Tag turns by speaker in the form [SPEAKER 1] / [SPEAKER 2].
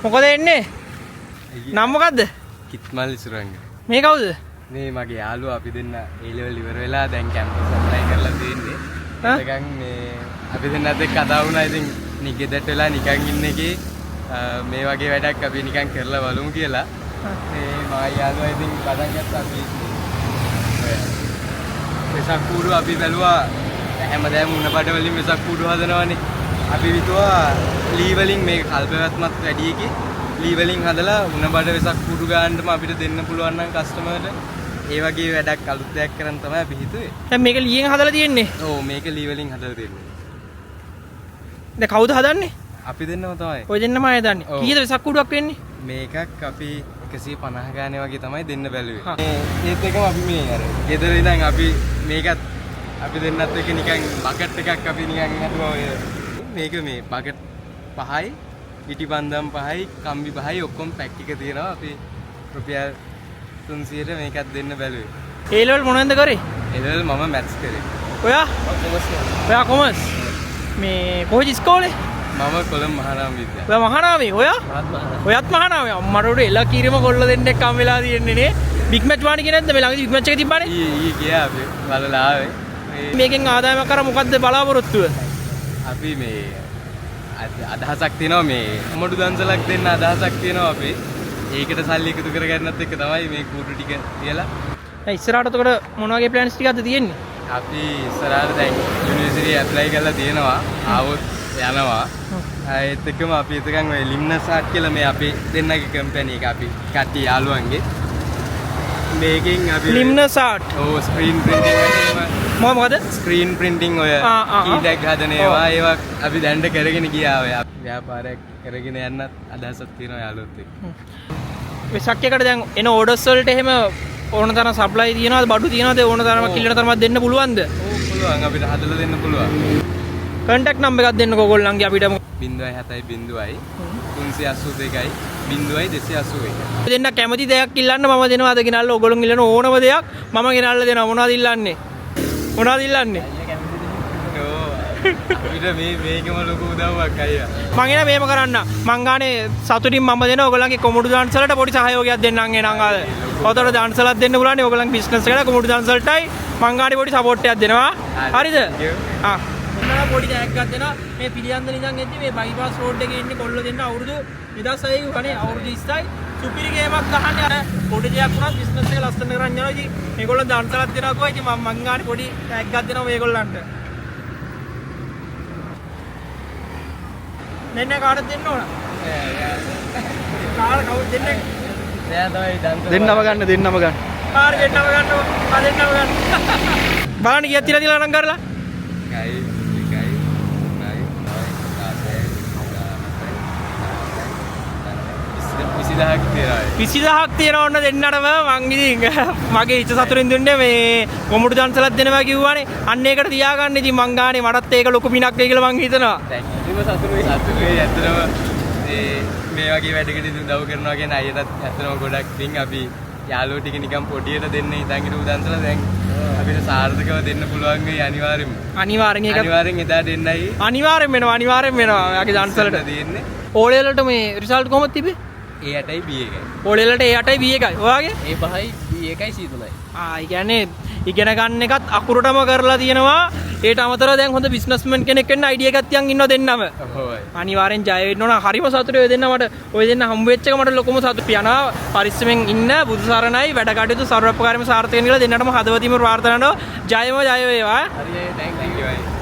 [SPEAKER 1] මොකද එන්නේ? නම මොකද්ද?
[SPEAKER 2] කිත්මල් ඉසුරංග.
[SPEAKER 1] මේ කවුද?
[SPEAKER 2] මේ මගේ යාළුවා අපි දෙන්න A level ඉවර වෙලා දැන් කැම්පස් ඇප්ලයි කරලා තියෙන්නේ. ඒකන් මේ අපි දෙන්නත් එක්ක කතා වුණා. ඉතින් නිකෙදට වෙලා නිකන් ඉන්න එකේ මේ වගේ වැඩක් අපි නිකන් කරලා බලමු කියලා. මේ මගේ යාළුවා ඉතින් පටන් ගත්තා අපි. වෙසක් කූඩු අපි බැලුවා හැමදාම උණ බඩ වලින් වෙසක් කූඩු හදනවානේ. අපි හිතුවා ලී වලින් මේක කල්පවත්මත් වැඩි එකේ ලී වලින් හදලා උණ බඩ වෙසක් කූඩු ගන්නම අපිට දෙන්න පුළුවන් නම් කස්ටමර්ට ඒ වගේ වැඩක් අලුත් දෙයක් කරන් තමයි අපි හිතුවේ.
[SPEAKER 1] දැන් මේක ලීයෙන් හදලා තියෙන්නේ.
[SPEAKER 2] ඔව් මේක ලී වලින් හදලා තියෙන්නේ.
[SPEAKER 1] දැන් කවුද හදන්නේ?
[SPEAKER 2] අපි දෙන්නම තමයි.
[SPEAKER 1] ඔය දෙන්නම අය දන්නේ. කීයද වෙසක් කූඩුවක් වෙන්නේ?
[SPEAKER 2] මේකක් අපි 150 ගානේ වගේ තමයි දෙන්න බැලුවේ. ඒත් එකම අපි මේ අර ගෙදර ඉඳන් අපි මේකත් අපි දෙන්නත් එක නිකන් බකට් එකක් අපි නිකන් හදුවා ඔය මේක මේ බකට් 5යි පිටිපන්දම් 5යි කම්බි 5යි ඔක්කොම පැක් එක තියෙනවා. අපි රුපියල් 300ට මේකත් දෙන්න බැලුවේ.
[SPEAKER 1] ඒ ලෙවල් මොනවද කරේ?
[SPEAKER 2] ඒ ලෙවල් මම මැත්ස් කරේ.
[SPEAKER 1] ඔයා? ඔයා කොමර්ස්. මේ කොහෙද ඉස්කෝලේ?
[SPEAKER 2] මම කොළඹ මහානාම විද්‍යාලය.
[SPEAKER 1] ඔයා මහානාමේ? ඔයා? ඔයත් මහානාමේ. අම්මට උඩ එලා කීරම කොල්ල දෙන්නෙක් හම් වෙලා තියෙන්නේ නේ. බිග් මැච් වාණි කියන්නේ නැද්ද? මේ ළඟදී බිග් මැච් එක තිබ්බනේ.
[SPEAKER 2] ඊ ගියා අපි බලලා ආවේ.
[SPEAKER 1] මේකෙන් ආදායමක් කර මොකද්ද බලාපොරොත්තුව?
[SPEAKER 2] අපි මේ අදහසක් තියෙනවා මේ මොඩු දන්සලක් දෙන්න අදහසක් තියෙනවා අපි. ඒකට සල්ලි එකතු කරගන්නත් එක්ක තමයි මේ කූඩු ටික තියලා.
[SPEAKER 1] දැන් ඉස්සරහට එතකොට මොන වගේ ප්ලෑන්ස් ටිකක්ද තියෙන්නේ?
[SPEAKER 2] අපි ඉස්සරහට දැන් යුනිවර්සිටි ඇප්ලයි කරලා තියෙනවා. ආවොත් යනවා. ඒත් එක්කම අපි එතකන් ඔය ලිම්නසාට් කියලා මේ අපි දෙන්නගේ කම්පැනි එක අපි කට්ටිය යාළුවන්ගේ මේකෙන් අපි
[SPEAKER 1] ලිම්නසාට්.
[SPEAKER 2] ඔව් ස්ක්‍රීන් ප්‍රින්ටින් වගේ
[SPEAKER 1] මොකද?
[SPEAKER 2] ස්ක්‍රීන් ප්‍රින්ටින් ඔය කීටැග් හදන ඒවා අපි දැන්ට කරගෙන ගියා ඔය ව්‍යාපාරයක් කරගෙන යන්නත් අදහසක් තියෙනවා යාළුවොත් එක්ක.
[SPEAKER 1] වෙසක් එකට දැන් එන ඕඩර්ස් වලට එහෙම ඕන තරම් සප්ලයි තියනවාද බඩු තියනවාද ඕන තරම් කිල්ලන තරමක් දෙන්න පුළුවන්ද?
[SPEAKER 2] ඔව් පුළුවන් අපිට හදලා දෙන්න පුළුවන්.
[SPEAKER 1] කන්ටැක්ට් නම්බර් එකක් දෙන්නකෝ ඔයගොල්ලන්ගේ අපිට
[SPEAKER 2] 070 382යි 0281.
[SPEAKER 1] දෙන්න කැමති දෙයක් ඉල්ලන්න මම දෙනවාද ගෙනල්ලා ඔයගොල්ලෝ ඉල්ලන ඕනම දෙයක් මම ගෙනල්ලා දෙනවා. මොනවද ඉල්ලන්නේ? මොනවද ඉල්ලන්නේ?
[SPEAKER 2] අපිට මේකම ලොකු උදව්වක් අයියා.
[SPEAKER 1] මං එන මේම කරන්න. මං ගානේ සතුටින් මම දෙන ඔයගොල්ලන්ගේ කොමුඩු ඩාන්ස් වලට පොඩි සහයෝගයක් දෙන්නම් එනං ආද. ඔතන ඩාන්ස් වලක් දෙන්න පුළුවන්. ඔයගොල්ලන්ගේ බිස්නස් එකට කොමුඩු ඩාන්ස් වලටයි මං ගානේ පොඩි සපෝට් එකක් දෙනවා. හරිද? මොනවා පොඩි ජයක් ගන්න දෙනවා. මේ පිළියන්දල ඉඳන් එද්දි මේ බයිපාස් රෝඩ් එකේ ඉන්නේ කොල්ල දෙන්න අවුරුදු 2006 කනේ අවුරුදු 20යි සුපිරි ගේමක් ගහන්නේ අර පොඩි දෙයක් වුණත් බිස්නස් එක ලස්සන කරන් යනවා. ඉතින් මේගොල්ලෝ ඩාන්ස් වලක් දෙනවා කොයි ඉතින් මං ගානේ පොඩි ජයක් ගන්න දෙනවා මේගොල්ලන්ට. දෙන්න කාටද දෙන්න ඕන? කාට කවුද දෙන්නේ?
[SPEAKER 2] එයා තමයි
[SPEAKER 1] දෙන්නම ගන්න. කාට දෙන්නම ගන්නව? දෙන්නම ගන්න. බලන්න කීයක් තියලා නම් කරලා? 20000ක් තියනවා ඔන්න දෙන්නටම. මං ඉතින් මගේ ඉච්ඡ සතුරින් දුන්නේ මේ කොමුඩු දන්සලක් දෙනවා කිව්වානේ. අන්න ඒකට තියාගන්න. ඉතින් මං ගානේ මටත් ඒක ලොකු පිනක් වෙයි කියලා මං හිතනවා.
[SPEAKER 2] දැන් ඉතින් සතුරුයි ඇත්තටම මේ වගේ වැඩකට උදව් කරනවා කියන අයටත් ඇත්තටම ගොඩක් පිං. අපි යාළුවෝ ටික නිකන් පොඩියට දෙන්න හිතන් හිටපු දන්සලා දැන් අපිට සාර්ථකව දෙන්න පුළුවන් වෙයි අනිවාර්යෙන්ම. අනිවාර්යෙන් එදා දෙන්නයි. අනිවාර්යෙන් වෙනවා. ඔයාගේ දන්සලට
[SPEAKER 1] තියෙන්නේ. ඕලේ වලට මේ රිසල්ට් කොහොමද තිබේ?
[SPEAKER 2] A8යි B1යි.
[SPEAKER 1] ඕලේ වලට A8යි B1යි. ඔයාගේ?
[SPEAKER 2] A5යි B1යි C3යි.
[SPEAKER 1] ඒ කියන්නේ ඉගෙන ගන්න එකත් අකුරටම කරලා තියෙනවා. ඒට අමතරව දැන් හොඳ බිස්නස්මන් කෙනෙක් වෙන්න අයිඩියා එකක් තියන් ඉන්නව දෙන්නම. අනිවාර්යෙන් ජය වෙන්න ඕන. හරිම සතුටුයි ඔය දෙන්න මට. ඔය දෙන්න හම්බ වෙච්ච එක මට ලොකුම සතුටුයි. යනවා පරිස්සමෙන් ඉන්න බුදු සරණයි වැඩ කටයුතු සර්වපකාරීව සාර්ථක වෙන්න කියලා දෙන්නටම හදවතින්ම ප්‍රාර්ථනා කරනවා. ජයම ජය වේවා.
[SPEAKER 2] හරි thank you.